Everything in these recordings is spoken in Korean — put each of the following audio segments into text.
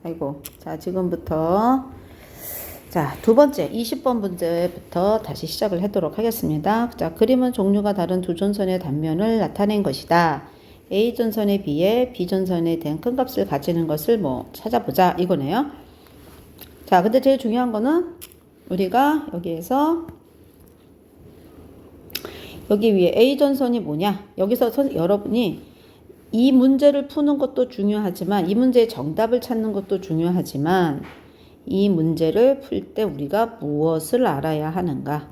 아이고. 자, 지금부터 자, 두 번째 20번 문제부터 다시 시작을 하도록 하겠습니다. 자, 그림은 종류가 다른 두 전선의 단면을 나타낸 것이다. A 전선에 비해 B 전선에 대한 큰 값을 가지는 것을 뭐 찾아보자 이거네요. 자, 근데 제일 중요한 거는 우리가 여기에서 여기 위에 A 전선이 뭐냐? 여기서 여러분이 이 문제를 푸는 것도 중요하지만 이 문제의 정답을 찾는 것도 중요하지만 이 문제를 풀 때 우리가 무엇을 알아야 하는가?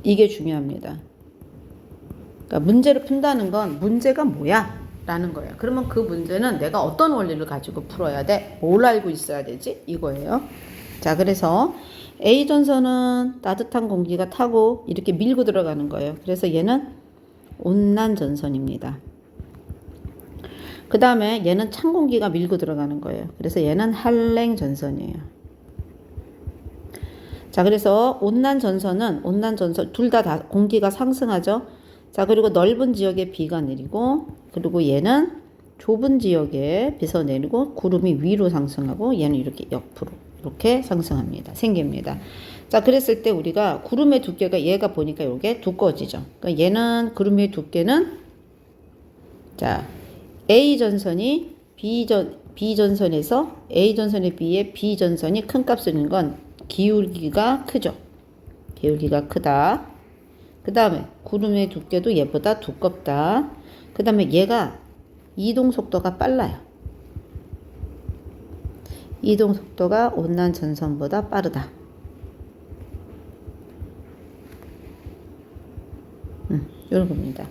이게 중요합니다. 그러니까 문제를 푼다는 건 문제가 뭐야? 라는 거예요. 그러면 그 문제는 내가 어떤 원리를 가지고 풀어야 돼? 뭘 알고 있어야 되지? 이거예요. 자, 그래서 A 전선은 따뜻한 공기가 타고 이렇게 밀고 들어가는 거예요. 그래서 얘는 온난 전선입니다. 그 다음에 얘는 찬 공기가 밀고 들어가는 거예요. 그래서 얘는 한랭 전선이에요. 자, 그래서 온난 전선 둘 다 공기가 상승하죠. 자, 그리고 넓은 지역에 비가 내리고, 그리고 얘는 좁은 지역에 비가 내리고 구름이 위로 상승하고 얘는 이렇게 옆으로 이렇게 상승합니다. 생깁니다. 자, 그랬을 때 우리가 구름의 두께가 얘가 보니까 이게 두꺼워지죠. 그러니까 얘는 구름의 두께는 자, A 전선이 B 전선에서 A 전선에 비해 B 전선이 큰 값을 내는 건 기울기가 크죠. 기울기가 크다. 그 다음에 구름의 두께도 얘보다 두껍다. 그 다음에 얘가 이동 속도가 빨라요. 이동 속도가 온난 전선보다 빠르다. 이런 겁니다.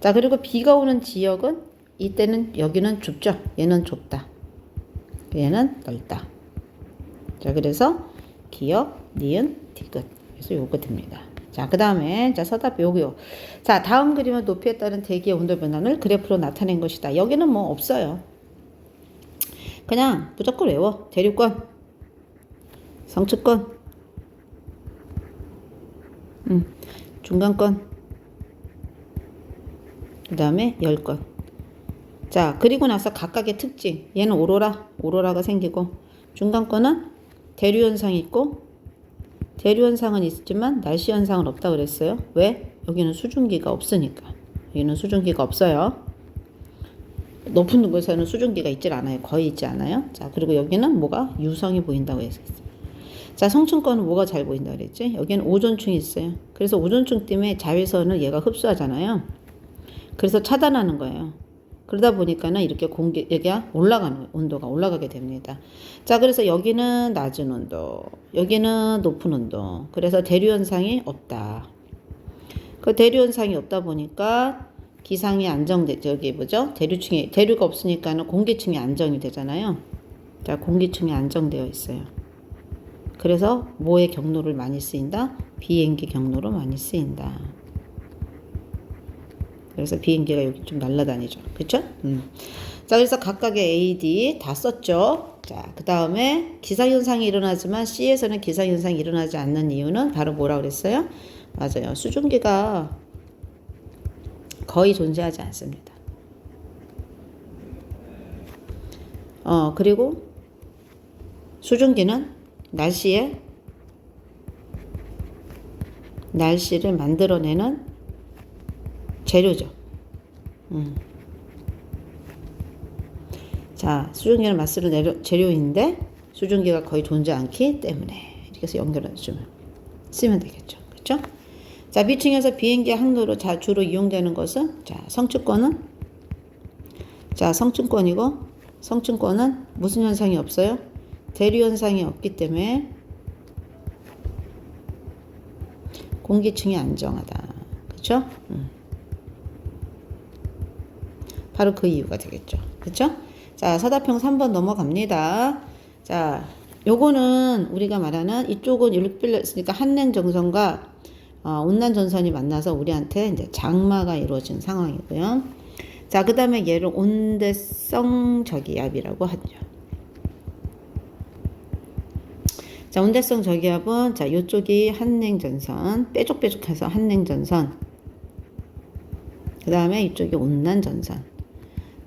자, 그리고 비가 오는 지역은 이때는 여기는 좁죠. 얘는 좁다. 얘는 넓다. 자, 그래서 기역, 니은, 디귿. 그래서 요거 됩니다. 자, 그 다음에 자, 서답 요거요. 자, 다음 그림은 높이에 따른 대기의 온도 변화를 그래프로 나타낸 것이다. 여기는 뭐 없어요. 그냥 무조건 외워. 대륙권, 성층권, 중간권, 그 다음에 열권. 자, 그리고 나서 각각의 특징. 얘는 오로라가 생기고, 중간권은 대류현상이 있고, 대류현상은 있지만 날씨현상은 없다 그랬어요. 왜? 여기는 수증기가 없으니까. 여기는 수증기가 없어요. 높은 곳에는 수증기가 있질 않아요. 거의 있지 않아요. 자, 그리고 여기는 뭐가 유성이 보인다고 했었어요. 자, 성층권은 뭐가 잘 보인다고 그랬지? 여기는 오존층이 있어요. 그래서 오존층 때문에 자외선을 얘가 흡수하잖아요. 그래서 차단하는 거예요. 그러다 보니까는 이렇게 여기가 온도가 올라가게 됩니다. 자, 그래서 여기는 낮은 온도, 여기는 높은 온도. 그래서 대류현상이 없다. 그 대류현상이 없다 보니까 기상이 저기 뭐죠? 대류가 없으니까는 공기층이 안정이 되잖아요. 자, 공기층이 안정되어 있어요. 그래서 뭐의 경로를 많이 쓰인다? 비행기 경로로 많이 쓰인다. 그래서 비행기가 여기 좀 날아다니죠. 그쵸? 자, 그래서 각각의 A, D 다 썼죠. 자, 그 다음에 기상현상이 일어나지만 C에서는 기상현상이 일어나지 않는 이유는 바로 뭐라 그랬어요? 맞아요. 수증기가 거의 존재하지 않습니다. 그리고 수증기는 날씨를 만들어내는 재료죠. 자, 수증기는 마스를 재료인데 수증기가 거의 존재 않기 때문에 이렇게 해서 연결해주면 쓰면 되겠죠. 그렇죠? 자, 비층에서 비행기 항로로 주로 이용되는 것은 자, 성층권은 자, 성층권이고 성층권은 무슨 현상이 없어요? 대류 현상이 없기 때문에 공기층이 안정하다. 그렇죠? 바로 그 이유가 되겠죠. 그렇죠? 자, 서답형 3번 넘어갑니다. 자, 요거는 우리가 말하는 이쪽은 이렇게 빌렸으니까 한랭 전선과 온난 전선이 만나서 우리한테 이제 장마가 이루어진 상황이고요. 자, 그 다음에 얘를 온대성 저기압이라고 하죠. 자, 온대성 저기압은 자, 요쪽이 한랭 전선, 뾰족뾰족해서 한랭 전선. 그 다음에 이쪽이 온난 전선.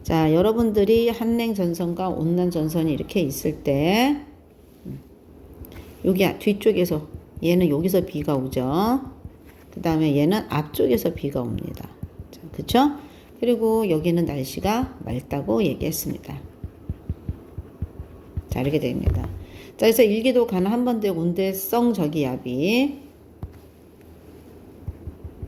자, 여러분들이 한랭 전선과 온난 전선이 이렇게 있을 때, 여기 뒤쪽에서, 얘는 여기서 비가 오죠. 그 다음에 얘는 앞쪽에서 비가 옵니다. 자, 그쵸? 그리고 여기는 날씨가 맑다고 얘기했습니다. 자, 이렇게 됩니다. 자, 그래서 일기도 가는 한번대 온대성 저기압이,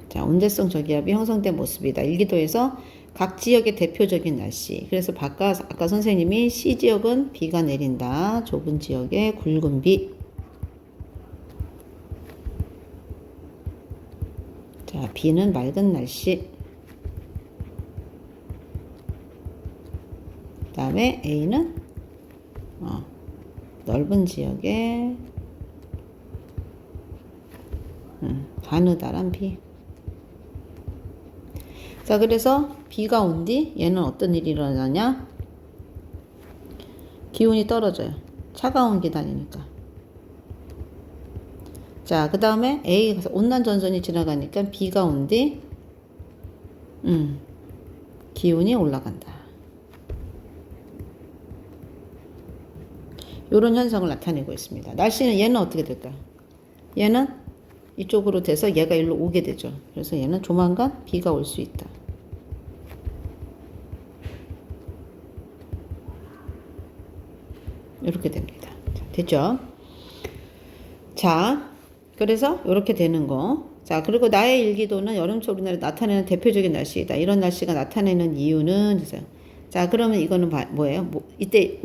자, 온대성 저기압이 형성된 모습이다. 일기도에서 각 지역의 대표적인 날씨. 그래서 아까 선생님이 C지역은 비가 내린다. 좁은 지역에 굵은 비. 자, B는 맑은 날씨. 그 다음에 A는 넓은 지역에 가느다란 비. 자, 그래서 비가 온 뒤 얘는 어떤 일이 일어나냐? 기온이 떨어져요. 차가운 기단이니까. 자, 그 다음에 A 온난 전선이 지나가니까 비가 온 뒤 기온이 올라간다. 이런 현상을 나타내고 있습니다. 날씨는 얘는 어떻게 될까요? 얘는 이쪽으로 돼서 얘가 일로 오게 되죠. 그래서 얘는 조만간 비가 올 수 있다. 이렇게 됩니다. 자, 됐죠? 자, 그래서 이렇게 되는 거. 자, 그리고 나의 일기도는 여름철 우리나라에 나타내는 대표적인 날씨이다. 이런 날씨가 나타내는 이유는 자, 그러면 이거는 뭐예요? 이때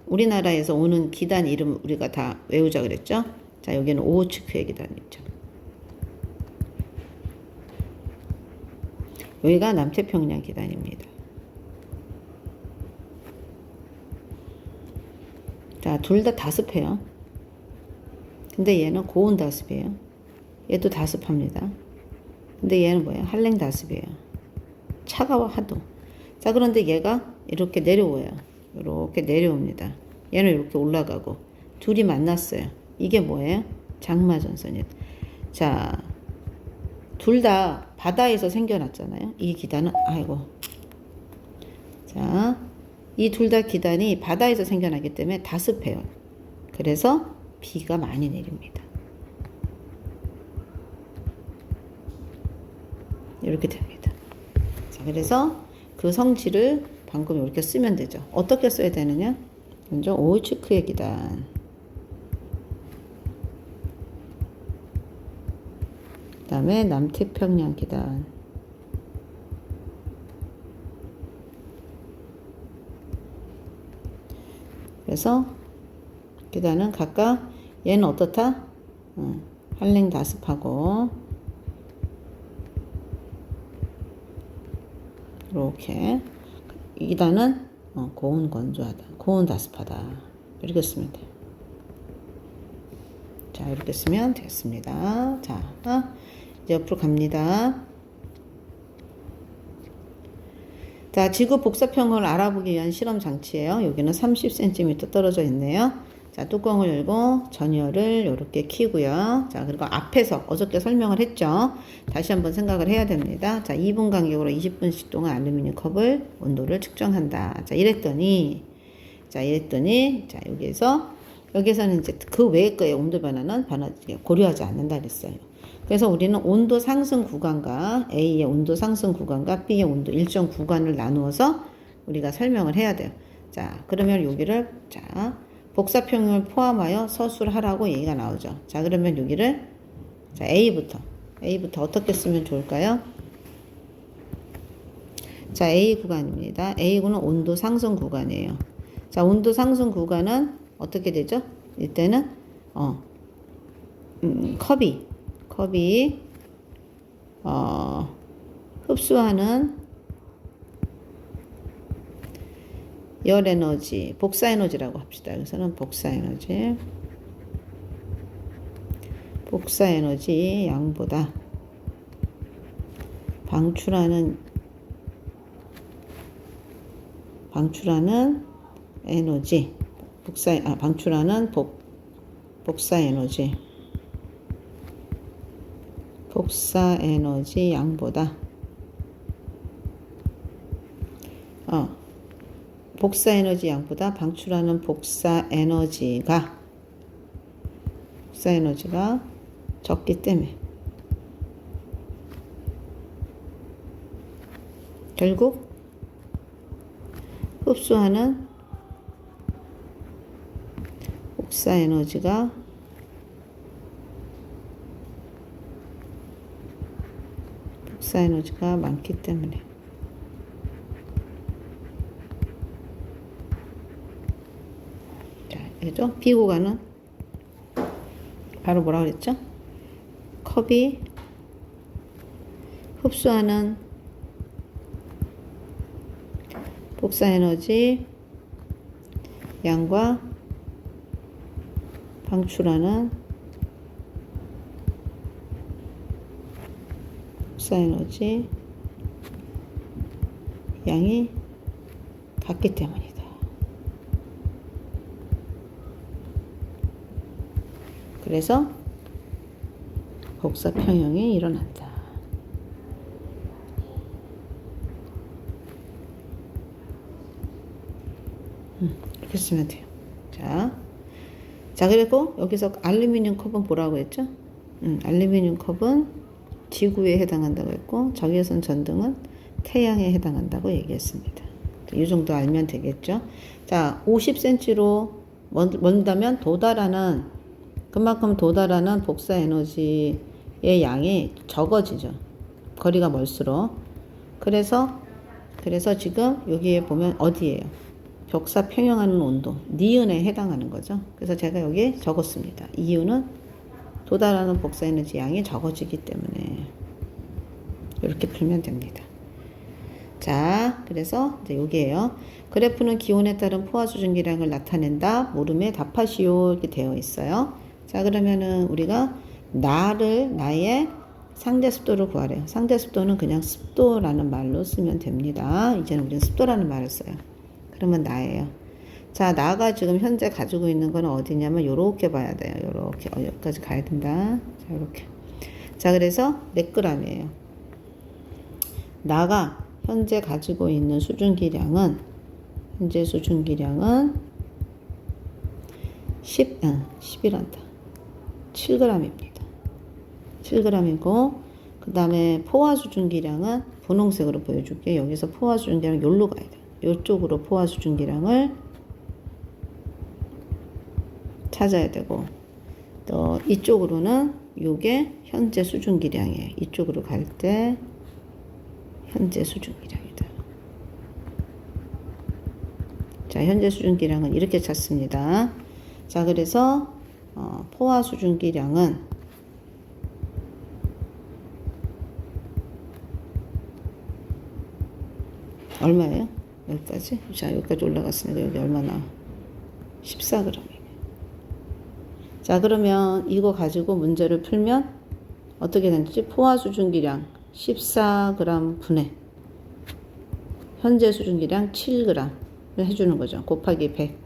우리나라에서 오는 기단 이름 우리가 다 외우자 그랬죠? 자, 여기는 오호츠크의 기단이죠. 여기가 남태평양 기단입니다. 자, 둘 다 다습해요. 근데 얘는 고온 다습이에요. 얘도 다습합니다. 근데 얘는 뭐예요? 한랭 다습이에요. 차가워 하도. 자, 그런데 얘가 이렇게 내려와요. 이렇게 내려옵니다. 얘는 이렇게 올라가고 둘이 만났어요. 이게 뭐예요? 장마전선이에요. 자, 둘 다 바다에서 생겨났잖아요. 이 기단은 자, 이 둘 다 기단이 바다에서 생겨나기 때문에 다습해요. 그래서 비가 많이 내립니다. 이렇게 됩니다. 자, 그래서 그 성질을 방금 이렇게 쓰면 되죠. 어떻게 써야 되느냐? 먼저 오호츠크의 기단. 그 다음에 남태평양 기단. 그래서 기단은 각각 얘는 어떻다? 한랭 다습하고 이렇게 이 기단은 고온 건조하다. 고온 다습하다. 이렇게 쓰면 돼요. 자, 이렇게 쓰면 되겠습니다. 자, 이제 옆으로 갑니다. 자, 지구 복사평을 알아보기 위한 실험 장치예요. 여기는 30cm 떨어져 있네요. 자, 뚜껑을 열고 전열을 이렇게 켜고요. 자, 그리고 앞에서 어저께 설명을 했죠. 다시 한번 생각을 해야 됩니다. 자, 2분 간격으로 20분씩 동안 알루미늄 컵을 온도를 측정한다. 자, 이랬더니 자, 여기에서는 이제 그 외의 거의 온도 변화는 고려하지 않는다 그랬어요. 그래서 우리는 온도 상승 구간과 A의 온도 상승 구간과 B의 온도 일정 구간을 나누어서 우리가 설명을 해야 돼요. 자, 그러면 여기를 복사평을 포함하여 서술을 하라고 얘기가 나오죠. 자, 그러면 여기를 A부터 어떻게 쓰면 좋을까요? 자, A 구간입니다. A 구는 온도 상승 구간이에요. 자, 온도 상승 구간은 어떻게 되죠? 이때는 컵이 흡수하는 열 에너지, 복사 에너지라고 합시다. 여기서는 복사 에너지 양보다 방출하는 에너지, 방출하는 복사 에너지 양보다 복사 에너지 양보다 방출하는 복사 에너지가 적기 때문에 결국 흡수하는 복사 에너지가 많기 때문에 자, 그죠? B구간은 바로 뭐라 그랬죠? 컵이 흡수하는 복사 에너지 양과 방출하는 복사 에너지 양이 같기 때문이다. 그래서 복사 평형이 일어난다. 이렇게 쓰면 돼요. 자, 그리고 여기서 알루미늄 컵은 뭐라고 했죠? 알루미늄 컵은 지구에 해당한다고 했고, 적외선 전등은 태양에 해당한다고 얘기했습니다. 이 정도 알면 되겠죠? 자, 50cm로 먼다면 그만큼 도달하는 복사 에너지의 양이 적어지죠. 거리가 멀수록. 그래서 지금 여기에 보면 어디예요? 벽사 평형하는 온도, 니은에 해당하는 거죠. 그래서 제가 여기에 적었습니다. 이유는 도달하는 복사 에너지 양이 적어지기 때문에 이렇게 풀면 됩니다. 자, 그래서 이제 여기에요. 그래프는 기온에 따른 포화 수증기량을 나타낸다. 물음에 답하시오 이렇게 되어 있어요. 자, 그러면은 우리가 나의 상대 습도를 구하래요. 상대 습도는 그냥 습도라는 말로 쓰면 됩니다. 이제는 우리는 습도라는 말을 써요. 그러면 나예요. 자, 나가 지금 현재 가지고 있는 건 어디냐면 요렇게 봐야 돼요. 요렇게 여기까지 가야 된다. 자, 요렇게. 자, 그래서 몇 g이에요. 나가 현재 가지고 있는 현재 수증기량은 10이란다. 7g입니다. 7g이고, 그 다음에 포화 수증기량은 분홍색으로 보여줄게. 여기서 포화 수증기량 여기로 가야 돼. 이쪽으로 포화 수증기량을 찾아야 되고, 또 이쪽으로는 이게 현재 수증기량이에요. 이쪽으로 갈 때 현재 수증기량이다. 자, 현재 수증기량은 이렇게 찾습니다. 자, 그래서 포화 수증기량은 얼마예요? 여기까지? 자, 여기까지 올라갔으니까 여기 얼마 나와? 14g이네. 자, 그러면 이거 가지고 문제를 풀면 어떻게 되는지 포화 수증기량 14g 분의 현재 수증기량 7g을 해주는 거죠. 곱하기 100.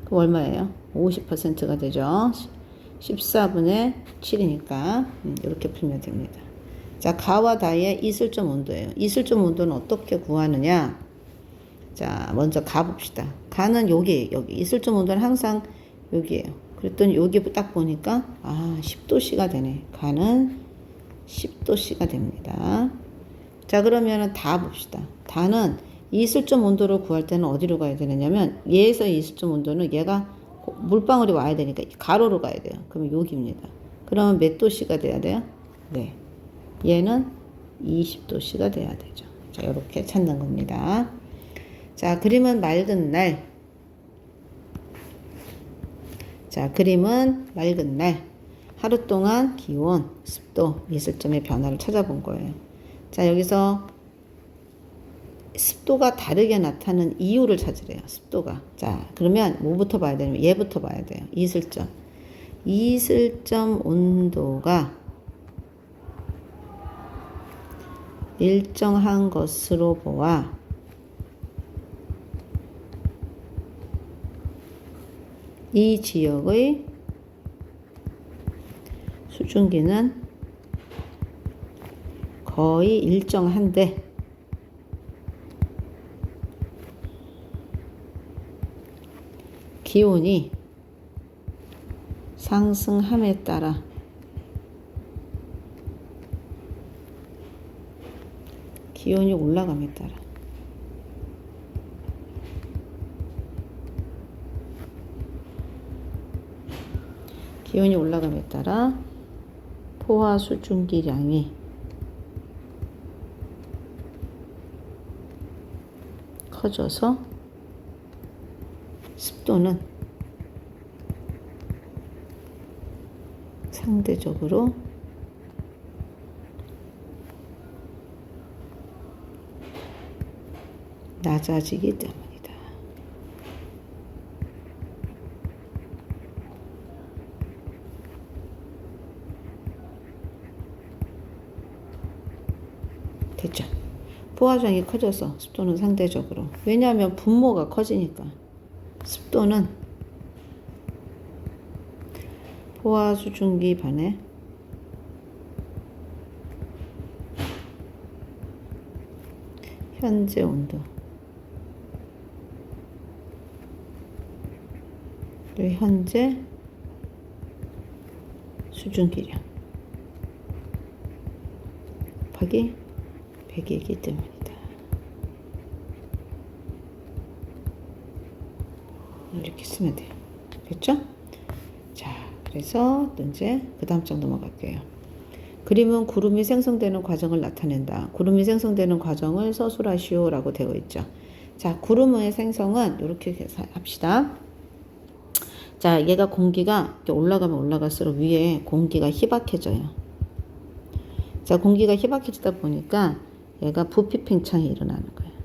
그럼 얼마예요? 50%가 되죠. 14분의 7이니까 이렇게 풀면 됩니다. 자, 가와 다의 이슬점 온도예요. 이슬점 온도는 어떻게 구하느냐? 자, 먼저 가 봅시다. 가는 여기 이슬점 온도는 항상 여기에요. 그랬더니 여기 딱 보니까 10도씨가 되네. 가는 10도씨가 됩니다. 자, 그러면은 다 봅시다. 다는 이슬점 온도를 구할 때는 어디로 가야 되느냐면 얘에서 이슬점 온도는 얘가 물방울이 와야 되니까 가로로 가야 돼요. 그러면 여기입니다. 그러면 몇 도씨가 돼야 돼요? 네. 얘는 20도씨가 돼야 되죠. 자, 이렇게 찾는 겁니다. 자, 그림은 맑은 날. 자, 그림은 맑은 날. 하루 동안 기온, 습도, 이슬점의 변화를 찾아본 거예요. 자, 여기서 습도가 다르게 나타나는 이유를 찾으래요. 습도가. 자, 그러면 뭐부터 봐야 되냐면 얘부터 봐야 돼요. 이슬점. 이슬점 온도가 일정한 것으로 보아 이 지역의 수증기는 거의 일정한데 기온이 상승함에 따라 기온이 올라감에 따라 기온이 올라감에 따라 포화 수증기량이 커져서 습도는 상대적으로 낮아지기 때문이다. 됐죠? 포화량이 커져서 습도는 상대적으로. 왜냐하면 분모가 커지니까. 습도는 포화 수증기 반에 현재 온도 그리고 현재 수증기량 곱하기 100이기 때문이다. 이렇게 쓰면 돼요. 됐죠? 자, 그래서 또 이제 그 다음 장 넘어갈게요. 그림은 구름이 생성되는 과정을 나타낸다. 구름이 생성되는 과정을 서술하시오라고 되어 있죠. 자, 구름의 생성은 이렇게 합시다. 자, 얘가 공기가 올라가면 올라갈수록 위에 공기가 희박해져요. 자, 공기가 희박해지다 보니까 얘가 부피 팽창이 일어나는 거예요.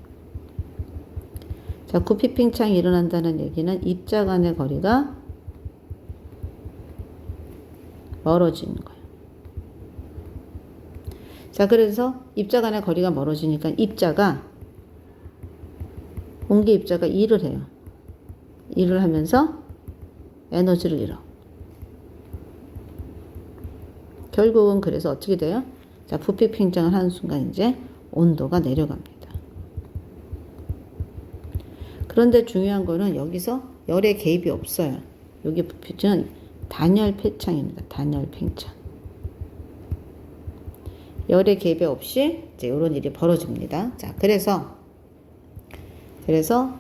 자, 부피 팽창이 일어난다는 얘기는 입자 간의 거리가 멀어지는 거예요. 자, 그래서 입자 간의 거리가 멀어지니까 공기 입자가 일을 해요. 일을 하면서 에너지를 잃어. 결국은 그래서 어떻게 돼요? 자, 부피 팽창을 하는 순간 이제 온도가 내려갑니다. 그런데 중요한 거는 여기서 열의 개입이 없어요. 여기 부피는 단열 팽창입니다. 단열 팽창. 열의 개입이 없이 이제 이런 일이 벌어집니다. 자, 그래서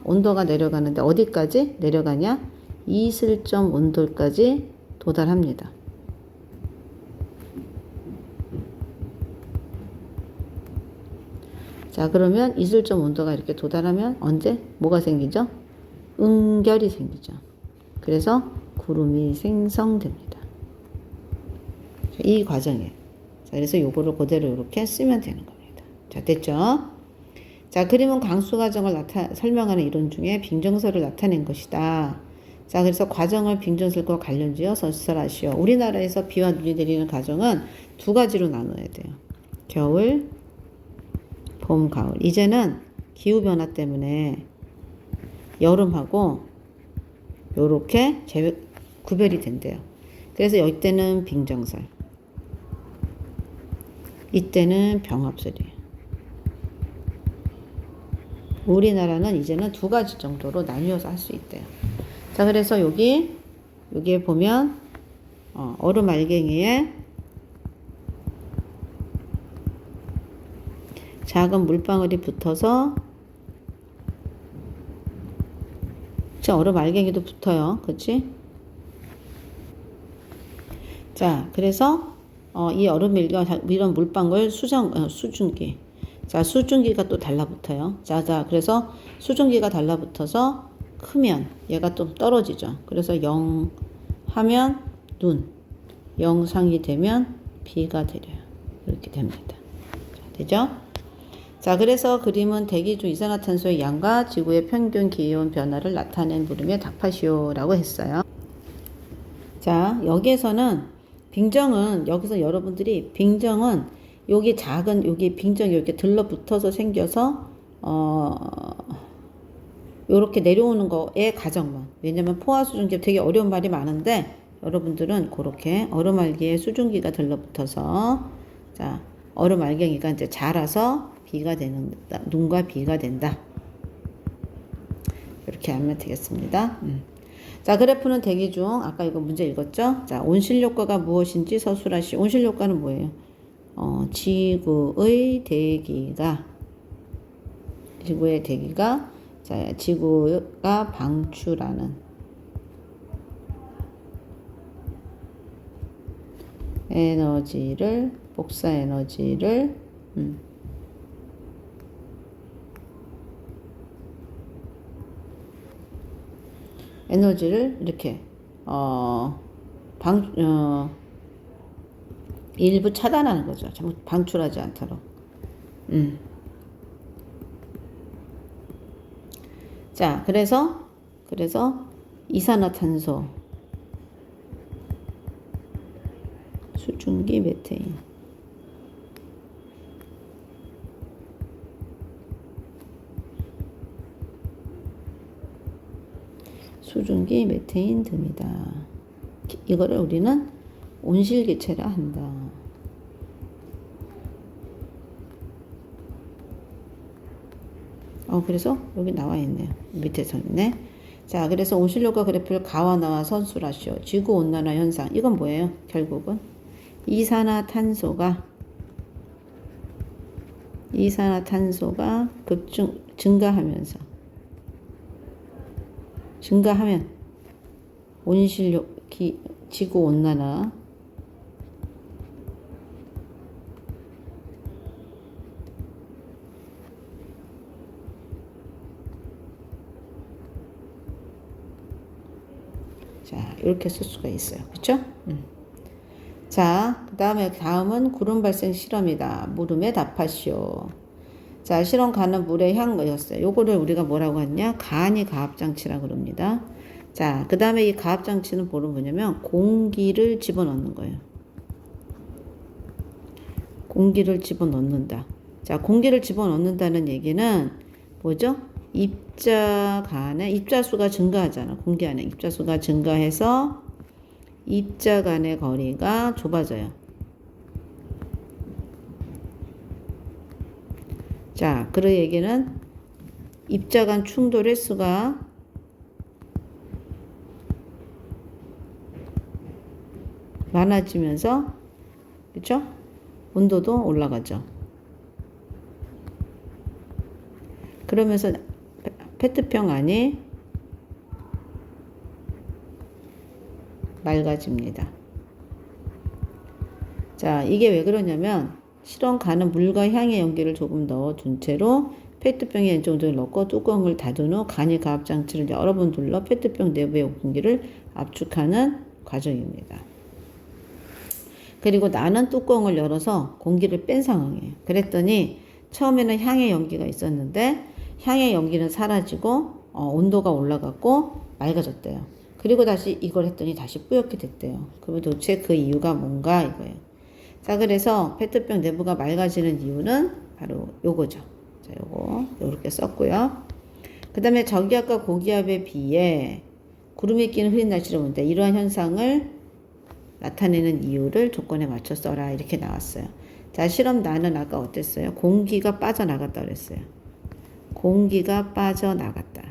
온도가 내려가는데 어디까지 내려가냐? 이슬점 온도까지 도달합니다. 자, 그러면 이슬점 온도가 이렇게 도달하면 언제? 뭐가 생기죠? 응결이 생기죠. 그래서 구름이 생성됩니다. 이 과정이에요. 자, 그래서 요거를 그대로 이렇게 쓰면 되는 겁니다. 자, 됐죠? 자, 그림은 강수 과정을 설명하는 이론 중에 빙정설을 나타낸 것이다. 자, 그래서 과정을 빙정설과 관련지어 서술하시오. 우리나라에서 비와 눈이 내리는 과정은 두 가지로 나눠야 돼요. 겨울, 봄, 가을. 이제는 기후변화 때문에 여름하고 요렇게 구별이 된대요. 그래서 이때는 빙정설, 이때는 병합설이에요. 우리나라는 이제는 두 가지 정도로 나뉘어서 할 수 있대요. 자, 그래서 여기에 보면 얼음 알갱이에 작은 물방울이 붙어서 얼음 알갱이도 붙어요. 그치? 자, 그래서 이 얼음밀과 이런 물방울 수증기. 자, 수증기가 또 달라붙어요. 자, 그래서 수증기가 달라붙어서 크면 얘가 좀 떨어지죠. 그래서 0 하면 눈, 0 상이 되면 비가 내려요. 이렇게 됩니다. 자, 되죠? 자, 그래서 그림은 대기 중 이산화탄소의 양과 지구의 평균 기온 변화를 나타낸 물음에 답하시오라고 했어요. 자, 여기에서는 빙정은 여기서 여러분들이 빙정은 여기 작은 여기 빙정이 이렇게 들러붙어서 생겨서 요렇게 내려오는 거의 과정만. 왜냐면 포화 수증기 되게 어려운 말이 많은데 여러분들은 그렇게 얼음 알갱이에 수증기가 들러붙어서 자, 얼음 알갱이가 이제 자라서 비가 된다. 눈과 비가 된다. 이렇게 하면 되겠습니다. 자, 그래프는 대기 중 아까 이거 문제 읽었죠? 자, 온실효과가 무엇인지 서술하시. 온실효과는 뭐예요? 지구의 대기가 자, 지구가 방출하는 에너지를 복사 에너지를 이렇게 일부 차단하는 거죠. 전부 방출하지 않도록. 자, 그래서 이산화탄소, 수증기 메테인. 수증기 메테인 등이다. 이거를 우리는 온실기체라 한다. 그래서 여기 나와 있네요. 밑에 서 있네. 자, 그래서 온실효과 그래프를 가와 나와 선술하시오. 지구온난화 현상. 이건 뭐예요? 결국은 이산화탄소가 증가하면 지구온난화 자, 이렇게 쓸 수가 있어요. 그렇죠? 자, 다음은 구름 발생 실험이다. 물음에 답하시오. 자, 실험 가는 물의 향이었어요. 요거를 우리가 뭐라고 했냐? 간이 가압장치라고 그럽니다. 자, 그 다음에 이 가압장치는 뭐냐면 공기를 집어넣는 거예요. 공기를 집어넣는다. 자, 공기를 집어넣는다는 얘기는 뭐죠? 입자수가 증가하잖아. 공기 안에 입자수가 증가해서 입자 간의 거리가 좁아져요. 자, 그 얘기는 입자 간 충돌 횟수가 많아지면서, 그쵸? 온도도 올라가죠. 그러면서 페트병 안이 맑아집니다. 자, 이게 왜 그러냐면 실험 가는 물과 향의 연기를 조금 넣어둔 채로 페트병에 이 정도를 넣고 뚜껑을 닫은 후 간이 가압장치를 여러 번 둘러 페트병 내부의 공기를 압축하는 과정입니다. 그리고 나는 뚜껑을 열어서 공기를 뺀 상황이에요. 그랬더니 처음에는 향의 연기가 있었는데 향의 연기는 사라지고 온도가 올라갔고 맑아졌대요. 그리고 다시 이걸 했더니 다시 뿌옇게 됐대요. 그럼 도대체 그 이유가 뭔가 이거예요. 자, 그래서 페트병 내부가 맑아지는 이유는 바로 요거죠. 자, 요거 요렇게 썼고요. 그 다음에 저기압과 고기압에 비해 구름이 끼는 흐린 날씨를 보는데 이러한 현상을 나타내는 이유를 조건에 맞춰 써라 이렇게 나왔어요. 자, 실험 나는 아까 어땠어요? 공기가 빠져나갔다 그랬어요. 공기가 빠져나갔다.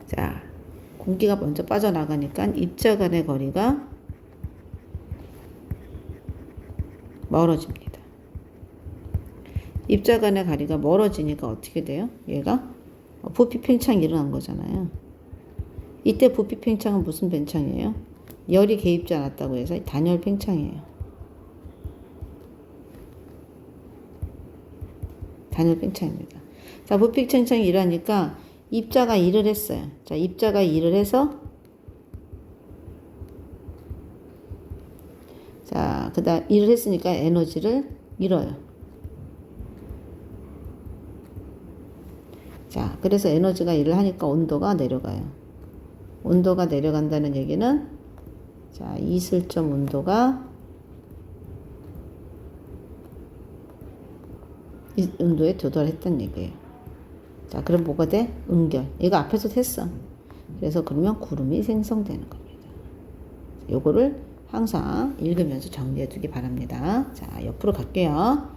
자, 공기가 먼저 빠져나가니까 입자 간의 거리가 멀어집니다. 입자 간의 거리가 멀어지니까 어떻게 돼요? 얘가 부피 팽창이 일어난 거잖아요. 이때 부피 팽창은 무슨 팽창이에요? 열이 개입지 않았다고 해서 단열 팽창이에요. 단열 팽창입니다. 자, 부피 팽창이 일어나니까 입자가 일을 했어요. 자, 입자가 일을 해서 자, 그다음 일을 했으니까 에너지를 잃어요. 자, 그래서 에너지가 일을 하니까 온도가 내려가요. 온도가 내려간다는 얘기는 자, 이슬점 온도가 이 온도에 도달했다는 얘기예요. 자, 그럼 뭐가 돼? 응결. 이거 앞에서 했어. 그래서 그러면 구름이 생성되는 겁니다. 요거를 항상 읽으면서 정리해 두기 바랍니다. 자, 옆으로 갈게요.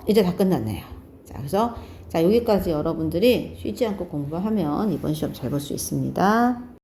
이제 다 끝났네요. 자, 그래서 자, 여기까지 여러분들이 쉬지 않고 공부하면 이번 시험 잘 볼 수 있습니다.